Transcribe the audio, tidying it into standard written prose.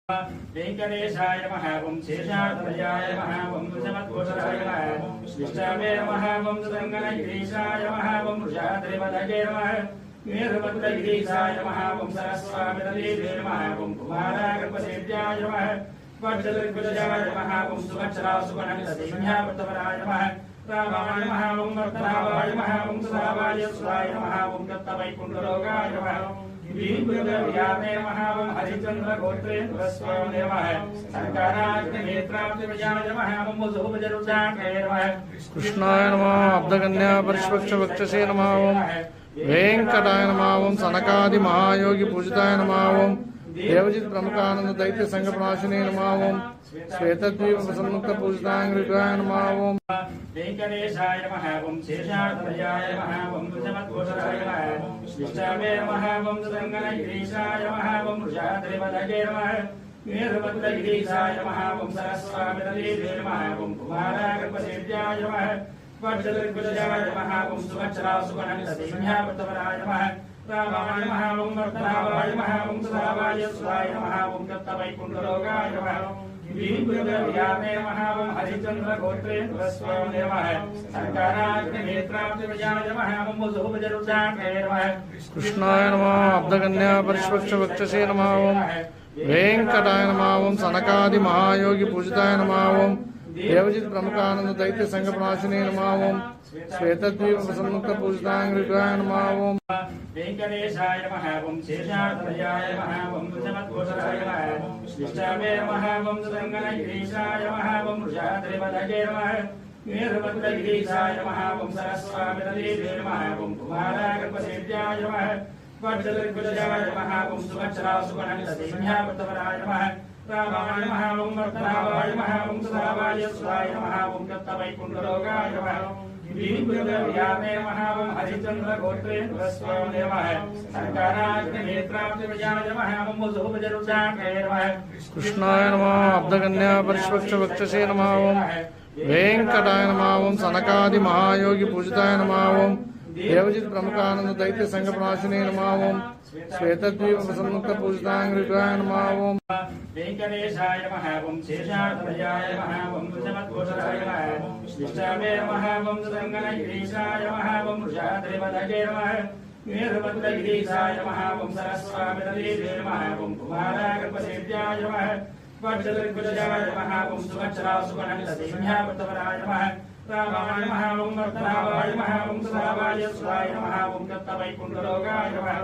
वेंकटेशाय नमः ओं शेषाद्वयाय नमः ओं वृषभद्भूषणाय नमः विष्णवे नमः ओं सुदङ्गनगिरीशाय नमः ओं वृषाद्रिपदगे नमः वीरभद्रगिरीशाय नमः ओं सरस्वामिदेवे नमः ओं कुमारागर्भसेव्याय नमः वज्रदिग्विजयाय नमः ओं सुभक्षरासुभनन्ददेव्यावृतवराय नमः रामाय नमः ओं वर्तनावाय नमः ओं सुधावाय सुधाय नमः ओं दत्तवैकुण्ठलोकाय नमः वीरभद्रव्यामे नमः ओं हरिचन्द्रगोत्रेन्द्रस्वामिने नमः सर्काराग्निनेत्राब्धिविजयाय नमः ओं मुजुभुजरुचाङ्गे नमः कृष्णाय नमः अब्धकन्या परिष्वक्षवक्षसे नमः ओं वेंकटाय नमः ओं सनकादि महायोगी पूजिताय नमः ओं देवजित प्रमुखानंद दैत्य संघ प्रणाशिने नमः ओं श्वेतद्वीप प्रसन्मुक्त पूजितांग्रिकाय नमः ओं वेंकटेशाय नमः ओं शेषाद्वयाय नमः ओं वृषभद्भूषणाय नमः विष्णवे नमः ओं सुदङ्गनगिरीशाय नमः ओं वृषाद्रिपदगे नमः वीरभद्रगिरीशाय नमः ओं सरस्वामिदेवे नमः ओं कुमारागर्भसेव्याय नमः वज्रदिग्विजयाय नमः ओं सुभक्षरासुभनन्ददेव्यावृतवराय नमः रामाय नमः ओं वर्तनावाय नमः ओं सुधावाय सुधाय नमः ओं दत्तवैकुण्ठलोकाय नमः वीरभद्रव्यामे नमः ओं हरिचन्द्रगोत्रेन्द्रस्वामिने नमः सर्काराग्निनेत्राब्धिविजयाय नमः ओं मुजुभुजरुचाङ्गे नमः कृष्णाय नमः अब्धकन्या परिष्वक्षवक्षसे नमः ओं वेंकटाय नमः ओं सनकादि महायोगी पूजिताय नमः ओं देवजित प्रमुखानंद दैत्य संघ प्रणाशिने नमः ओं श्वेतद्वीप प्रसन्मुक्त पूजितांग्रिकाय नमः ओं वेंकटेशाय नमः ओं शेषाद्वयाय नमः ओं वृषभद्भूषणाय नमः विष्णवे नमः ओं सुदङ्गनगिरीशाय नमः ओं वृषाद्रिपदगे नमः वीरभद्रगिरीशाय नमः ओं सरस्वामिदेवे नमः ओं कुमारागर्भसेव्याय नमः वज्रदिग्विजयाय नमः ओं सुभक्षरासुभनन्ददेव्यावृतवराय नमः रामाय नमः ओं वर्तनावाय नमः ओं सुधावाय सुधाय नमः ओं दत्तवैकुण्ठलोकाय नमः वीरभद्रव्यामे नमः ओं हरिचन्द्रगोत्रेन्द्रस्वामिने नमः सर्काराग्निनेत्राब्धिविजयाय नमः ओं मुजुभुजरुचाङ्गे नमः कृष्णाय नमः अब्धकन्या परिष्वक्षवक्षसे नमः ओं वेंकटाय नमः ओं सनकादि महायोगी पूजिताय नमः ओं देवजित प्रमुखानंद दैत्य संघ प्रणाशिने नमः ओं श्वेतद्वीप प्रसन्मुक्त पूजितांग्रिकाय नमः ओं वेंकटेशाय नमः ओं शेषाद्वयाय नमः ओं वृषभद्भूषणाय नमः विष्णवे नमः ओं सुदङ्गनगिरीशाय नमः ओं वृषाद्रिपदगे नमः वीरभद्रगिरीशाय नमः ओं सरस्वामिदेवे नमः ओं कुमारागर्भसेव्याय नमः वज्रदिग्विजयाय नमः ओं सुभक्षरासुभनन्ददेव्यावृतवराय नमः रामाय नमः ओं वर्तनावाय नमः ओं सुधावाय सुधाय नमः ओं दत्तवैकुण्ठलोकाय नमः